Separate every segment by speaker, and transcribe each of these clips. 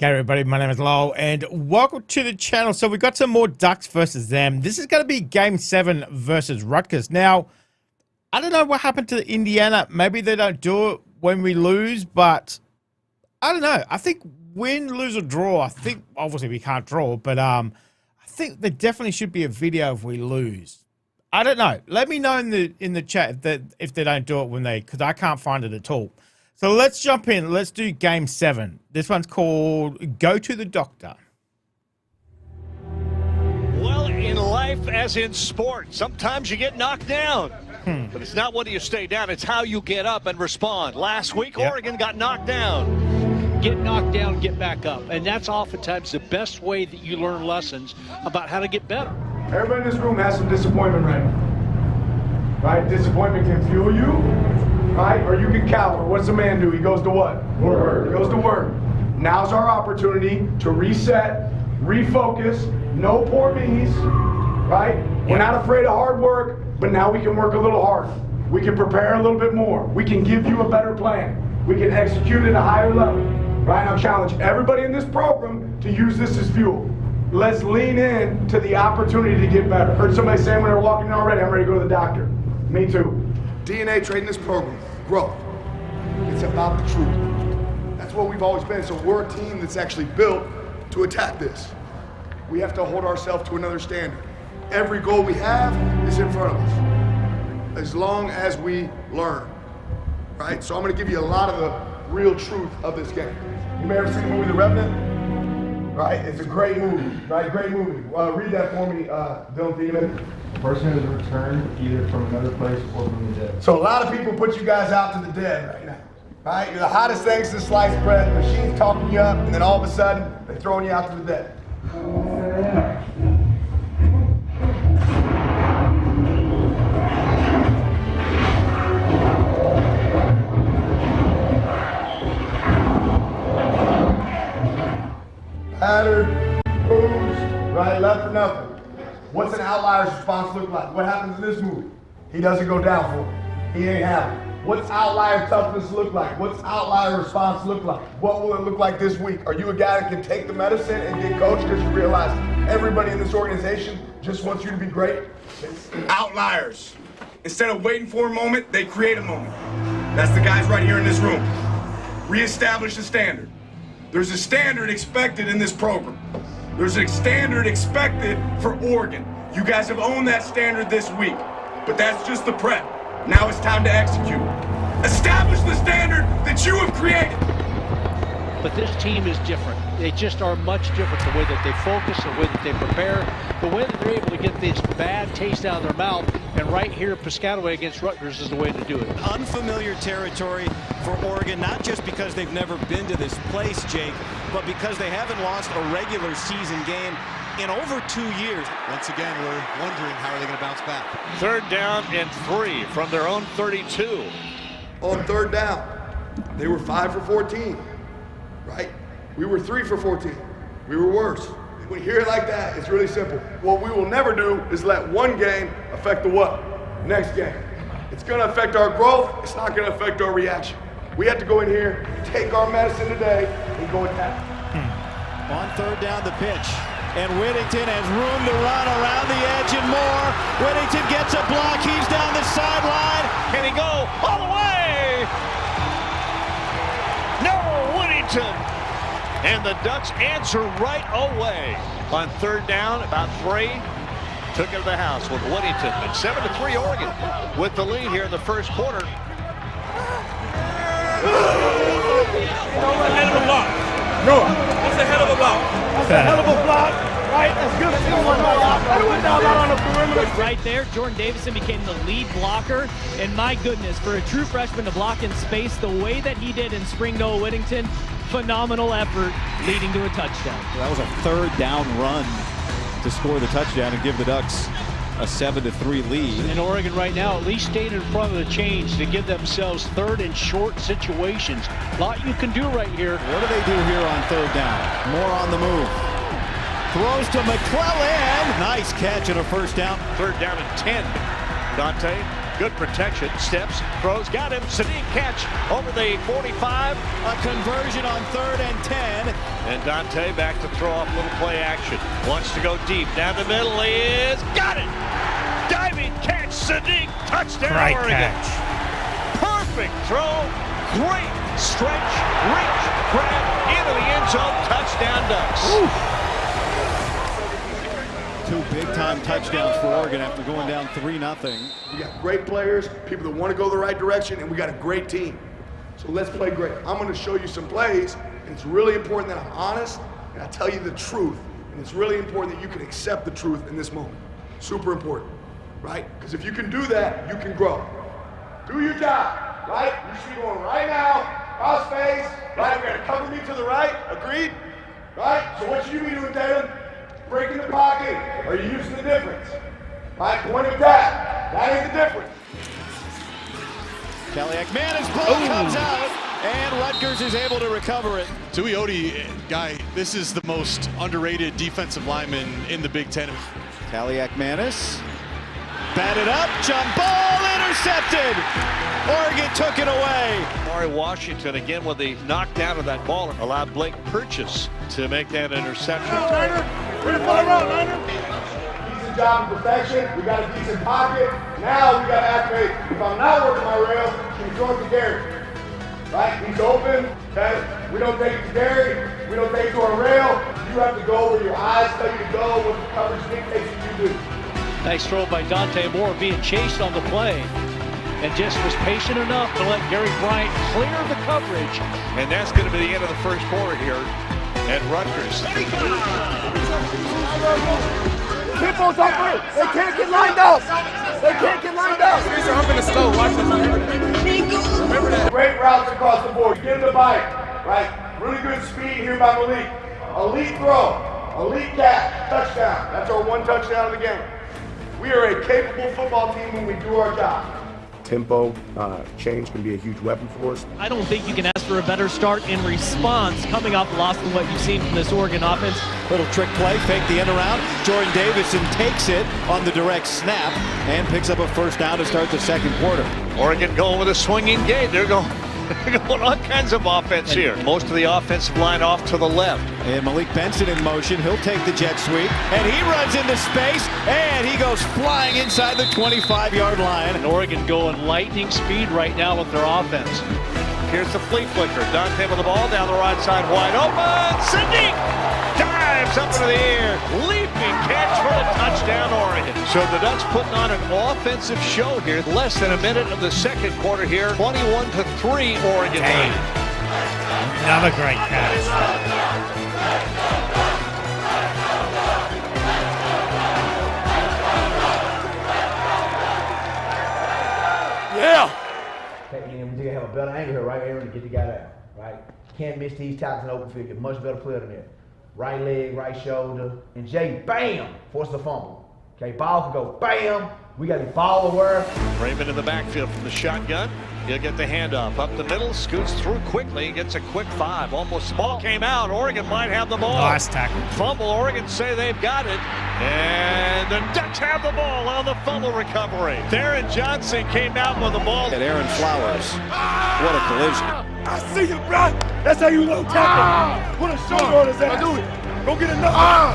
Speaker 1: Hey everybody, my name is Lowell and welcome to the channel. So we got some more Ducks versus them. This is going to be Game 7 versus Rutgers. Now, I don't know what happened to Indiana. Maybe they don't do it when we lose, but I don't know. I think win, lose, or draw. I think obviously we can't draw, but I think there definitely should be a video if we lose. I don't know. Let me know in the chat if they don't do it when because I can't find it at all. So let's jump in. Let's do Game 7. This one's called Go to the Doctor.
Speaker 2: Well, in life as in sport, sometimes you get knocked down. But it's not whether you stay down, it's how you get up and respond. Last week, Oregon got knocked down.
Speaker 3: Get knocked down, get back up. And that's oftentimes the best way that you learn lessons about how to get better.
Speaker 4: Everybody in this room has some disappointment right now. Right? Disappointment can fuel you. Right? Or you can cower. What's a man do? He goes to what? Work. He goes to work. Now's our opportunity to reset, refocus, no poor me's, right? We're not afraid of hard work, but now we can work a little harder. We can prepare a little bit more. We can give you a better plan. We can execute at a higher level, right? I'll challenge everybody in this program to use this as fuel. Let's lean in to the opportunity to get better. Heard somebody saying when they were walking in already, I'm ready to go to the doctor. Me too.
Speaker 5: DNA trade in this program, growth. It's about the truth. That's what we've always been. So we're a team that's actually built to attack this. We have to hold ourselves to another standard. Every goal we have is in front of us, as long as we learn, right? So I'm gonna give you a lot of the real truth of this game. You may have seen the movie The Revenant, right? It's a great movie, right? Great movie. Read that for me, Dylan Thiemann.
Speaker 6: The person has returned either from another place or from the dead.
Speaker 5: So a lot of people put you guys out to the dead right now, right? You're the hottest things to sliced bread. The machine's talking you up, and then all of a sudden, they're throwing you out to the dead. Battered, bruised, right? Left for nothing. What's an outlier's response look like? What happens in this movie? He doesn't go down for it. He ain't having it. What's outlier toughness look like? What's outlier response look like? What will it look like this week? Are you a guy that can take the medicine and get coached because you realize everybody in this organization just wants you to be great? Outliers. Instead of waiting for a moment, they create a moment. That's the guys right here in this room. Reestablish the standard. There's a standard expected in this program. There's a standard expected for Oregon. You guys have owned that standard this week, but that's just the prep. Now it's time to execute. Establish the standard that you have created.
Speaker 3: But this team is different. They just are much different. The way that they focus, the way that they prepare, the way that they're able to get this bad taste out of their mouth. And right here, Piscataway against Rutgers is the way to do it.
Speaker 7: Unfamiliar territory for Oregon, not just because they've never been to this place, Jake, but because they haven't lost a regular season game in over 2 years.
Speaker 8: Once again, we're wondering how are they going to bounce back.
Speaker 2: Third down and 3 from their own 32.
Speaker 5: On third down, they were 5 for 14, right? We were 3 for 14. We were worse. When you hear it like that, it's really simple. What we will never do is let one game affect the what? Next game. It's gonna affect our growth, it's not gonna affect our reaction. We have to go in here, take our medicine today, and go attack.
Speaker 7: On third down, the pitch. And Whittington has room to run around the edge and more. Whittington gets a block, he's down the sideline.
Speaker 2: Can he go all the way? No, Whittington. And the Ducks answer right away. On third down, about 3. Took it to the house with Whittington. But 7-3 Oregon with the lead here in the first quarter.
Speaker 9: That's a hell of a block. No. That's a hell of a block. That's a hell of a block. Right? That's good. On the perimeter.
Speaker 10: Right there, Jordan Davison became the lead blocker. And my goodness, for a true freshman to block in space the way that he did in spring Noah Whittington, phenomenal effort leading to a touchdown.
Speaker 7: That was a third down run to score the touchdown and give the Ducks a 7-3 lead.
Speaker 3: And Oregon right now at least stayed in front of the chains to give themselves third and short situations. A lot you can do right here.
Speaker 7: What do they do here on third down? More on the move. Throws to McClellan. Nice catch and a first down.
Speaker 2: Third down and 10. Dante Good protection. Steps, throws, got him. Sadiq catch over the 45.
Speaker 7: A conversion on 3rd and 10.
Speaker 2: And Dante back to throw off little play action. Wants to go deep. Down the middle is got it. Diving catch. Sadiq. Touchdown
Speaker 1: Great
Speaker 2: Oregon.
Speaker 1: catch.
Speaker 2: Perfect throw. Great stretch. Reach. Grab into the end zone. Touchdown Ducks.
Speaker 1: Ooh.
Speaker 7: 2 big-time touchdowns for Oregon after going down 3-0.
Speaker 5: We got great players, people that want to go the right direction, and we got a great team. So let's play great. I'm going to show you some plays, and it's really important that I'm honest and I tell you the truth. And it's really important that you can accept the truth in this moment. Super important, right? Because if you can do that, you can grow. Do your job, right? You should be going right now, cross face, right? We're going to cover me to the right, agreed? Right? So what should you be doing, Taylor? Breaking the pocket. Are you using the difference? Right, point of attack. That ain't the difference.
Speaker 7: Kaliak-Manis ball comes out, and Rutgers is able to recover it.
Speaker 8: Tuioti, guy, this is the most underrated defensive lineman in the Big Ten.
Speaker 7: Kaliak-Manis batted up, jump ball, intercepted. Oregon took it away.
Speaker 2: Maury Washington again with the knockdown of that ball allowed Blake Purchase to make that interception.
Speaker 5: Decent job in protection. We got a decent pocket. Now we got to activate. If I'm not working my rails, can you throw it to Gary? Right? He's open. Okay? We don't take it to Gary. We don't take it to our rail. You have to go where your eyes tell you to go, what the coverage dictates you do.
Speaker 3: Nice throw by Dante Moore, being chased on the play, and just was patient enough to let Gary Bryant clear the coverage.
Speaker 2: And that's going to be the end of the first quarter here at Rutgers.
Speaker 4: People's open. They can't get lined up. They can't get lined up.
Speaker 9: I'm going to slow. Watch this. Remember that.
Speaker 5: Great routes across the board. Get him the bite. Right? Really good speed here by Malik. Elite throw. Elite catch. Touchdown. That's our one touchdown of the game. We are a capable football team when we do our job. Tempo change can be a huge weapon for us.
Speaker 10: I don't think you can ask for a better start in response coming off lost than what you've seen from this Oregon offense.
Speaker 7: Little trick play, fake the end around. Jordan Davison takes it on the direct snap and picks up a first down to start the second quarter.
Speaker 2: Oregon going with a swinging gate. They're going all kinds of offense here. Most of the offensive line off to the left.
Speaker 7: And Malik Benson in motion. He'll take the jet sweep. And he runs into space. And he goes flying inside the 25-yard line.
Speaker 3: And Oregon going lightning speed right now with their offense.
Speaker 2: Here's the flea flicker. Dante with the ball down the right side, wide open. Sadiq dives up into the air. Leaping catch for the touchdown, Oregon. So the Ducks putting on an offensive show here. Less than a minute of the second quarter here. 21-3, Oregon.
Speaker 1: Dang. Another great catch.
Speaker 9: Yeah.
Speaker 11: You have a better angle here, right, Aaron, to get the guy down, right? Can't miss these tackles in the open field. Get much better player than that. Right leg, right shoulder, and Jay, bam, force the fumble. Okay, ball can go, bam. We got to be ball aware.
Speaker 2: Raymond in the backfield from the shotgun. He'll get the handoff up the middle, scoots through quickly, gets a quick 5. Almost the ball came out. Oregon might have the ball.
Speaker 1: Nice tackle.
Speaker 2: Fumble. Oregon say they've got it. And the Ducks have the ball on the fumble recovery. Theron Johnson came out with the ball.
Speaker 7: At Aaron Flowers. What a collision.
Speaker 9: I see you, bro. That's how you want to tackle. Put a shoulder on his ass. Do it. Go get another.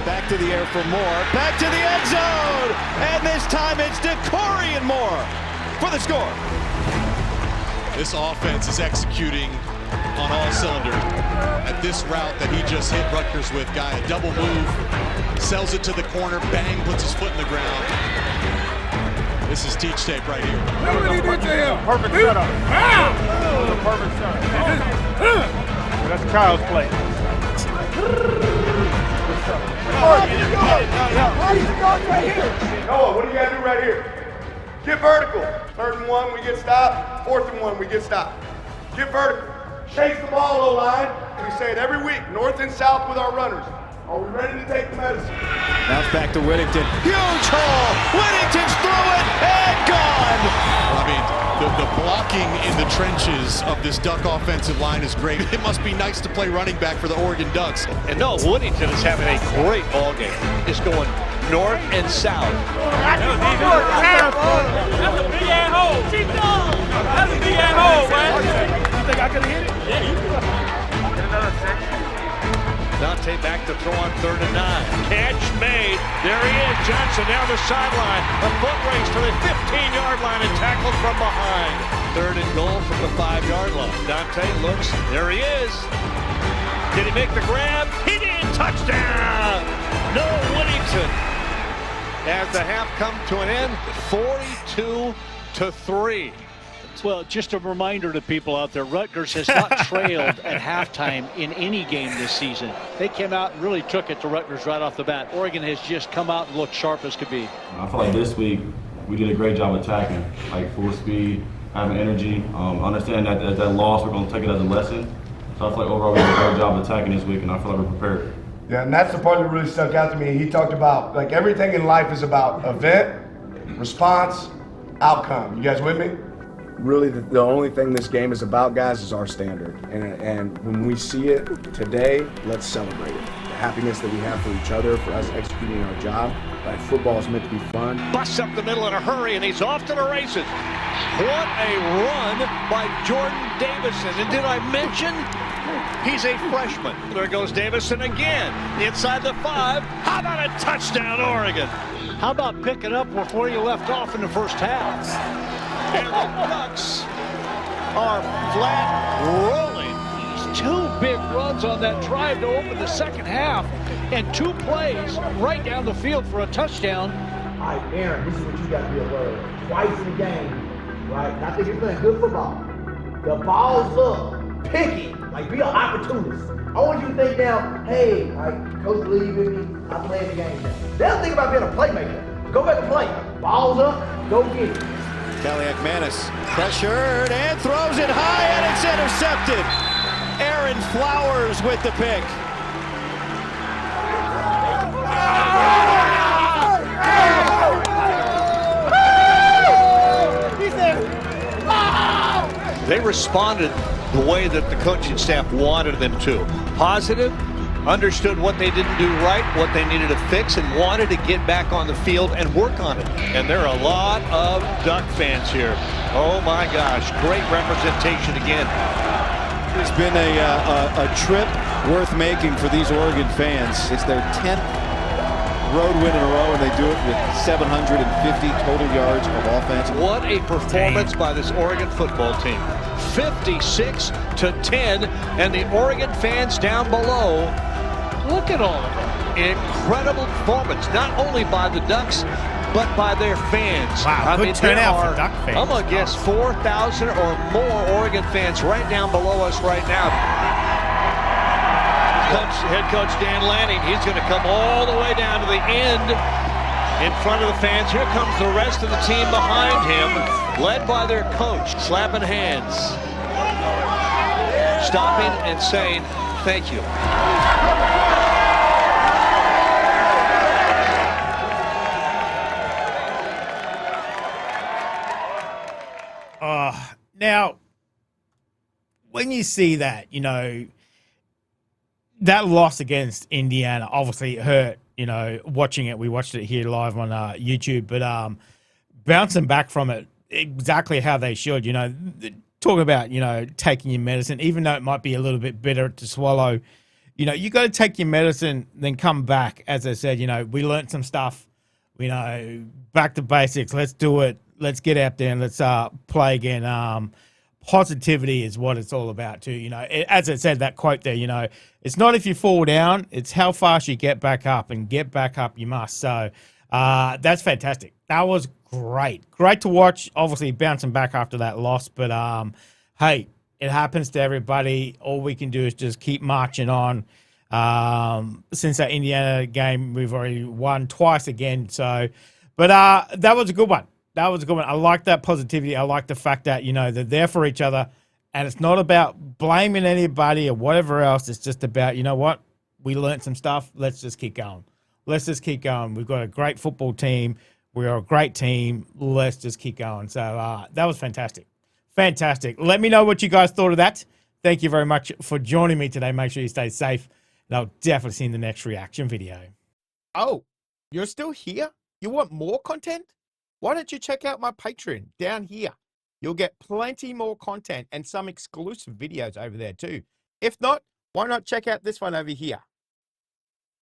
Speaker 7: Back to the air for Moore. Back to the end zone. And this time it's DeCorian Moore for the score.
Speaker 8: This offense is executing on all cylinders. At this route that he just hit Rutgers with, guy, a double move, sells it to the corner, bang, puts his foot in the ground. This is teach tape right here.
Speaker 9: Look what he did to him. Perfect setup. That was a perfect setup. That's Kyle's play.
Speaker 5: Noah, what do you got to do right here? Get vertical. 3rd and 1, we get stopped. 4th and 1, we get stopped. Get vertical. Chase the ball, O-line. We say it every week, north and south with our runners. Are we ready to take the medicine?
Speaker 7: Bounce back to Whittington. Huge hole. Whittington's through it and gone.
Speaker 8: I mean, the blocking in the trenches of this Duck offensive line is great. It must be nice to play running back for the Oregon Ducks.
Speaker 2: And no, Whittington is having a great ball game. Just going north and south.
Speaker 9: That's a big ass hole. That's a big ass hole, man. You think I could have hit it? Yeah, you could have. Get another six.
Speaker 2: Dante back to throw on 3rd and 9. Catch made. There he is. Johnson down the sideline. A foot race to the 15-yard line and tackled from behind. 3rd and goal from the 5-yard line. Dante looks. There he is. Did he make the grab? He did. Touchdown. No Whittington. As the half come to an end, 42-3.
Speaker 3: Well, just a reminder to people out there, Rutgers has not trailed at halftime in any game this season. They came out and really took it to Rutgers right off the bat. Oregon has just come out and looked sharp as could be.
Speaker 6: I feel like this week we did a great job attacking, like full speed, having energy. Understand that that loss, we're going to take it as a lesson. So I feel like overall we did a great job attacking this week, and I feel like we're prepared.
Speaker 5: Yeah, and that's the part that really stuck out to me. He talked about, like, everything in life is about event, response, outcome. You guys with me?
Speaker 12: Really, the only thing this game is about, guys, is our standard. And when we see it today, let's celebrate it. The happiness that we have for each other, for us executing our job. Like, football is meant to be fun.
Speaker 2: Busts up the middle in a hurry, and he's off to the races. What a run by Jordan Davison. And did I mention he's a freshman? There goes Davison again. Inside the 5. How about a touchdown, Oregon?
Speaker 3: How about picking up before you left off in the first half?
Speaker 2: And the Ducks are flat rolling.
Speaker 3: 2 big runs on that drive to open the second half, and 2 plays right down the field for a touchdown.
Speaker 11: All right, Aaron, this is what you got to be aware of. Twice in the game, right? And I think you're playing good football. The balls look picky, like be an opportunist. I want you to think now, hey, all right, coach believe in me, I'm playing the game now. They don't think about being a playmaker. Go back and play. Balls up, go get it.
Speaker 7: Kaliakmanis pressured and throws it high, and it's intercepted. Aaron Flowers with the pick.
Speaker 2: They responded the way that the coaching staff wanted them to. Positive, understood what they didn't do right, what they needed to fix, and wanted to get back on the field and work on it. And there are a lot of Duck fans here. Oh my gosh, great representation again.
Speaker 7: It's been a trip worth making for these Oregon fans. It's their 10th road win in a row, and they do it with 750 total yards of offense.
Speaker 2: What a performance by this Oregon football team. 56-10, and the Oregon fans down below, look at all of them. Incredible performance, not only by the Ducks, but by their fans.
Speaker 1: Wow, good turnout for Duck fans.
Speaker 2: I'm gonna guess 4,000 or more Oregon fans right down below us right now. Head coach Dan Lanning, he's gonna come all the way down to the end in front of the fans. Here comes the rest of the team behind him, led by their coach, slapping hands, stopping and saying, thank you.
Speaker 1: Now, when you see that, you know, that loss against Indiana obviously hurt, you know, watching it. We watched it here live on YouTube, but bouncing back from it exactly how they should, you know, talk about, you know, taking your medicine, even though it might be a little bit bitter to swallow, you know, you got to take your medicine, then come back. As I said, you know, we learned some stuff, you know, back to basics. Let's do it. Let's get out there and let's play again. Positivity is what it's all about too. You know, as I said, that quote there, you know, it's not if you fall down, it's how fast you get back up, and get back up you must. So that's fantastic. That was great. Great to watch, obviously bouncing back after that loss. But hey, it happens to everybody. All we can do is just keep marching on. Since that Indiana game, we've already won twice again. So, but that was a good one. That was a good one. I like that positivity. I like the fact that, you know, they're there for each other, and it's not about blaming anybody or whatever else. It's just about, you know what? We learned some stuff. Let's just keep going. Let's just keep going. We've got a great football team. We are a great team. Let's just keep going. So that was fantastic. Fantastic. Let me know what you guys thought of that. Thank you very much for joining me today. Make sure you stay safe, and I'll definitely see you in the next reaction video. Oh. You're still here? You want more content? Why don't you check out my Patreon down here? You'll get plenty more content and some exclusive videos over there too. If not, why not check out this one over here?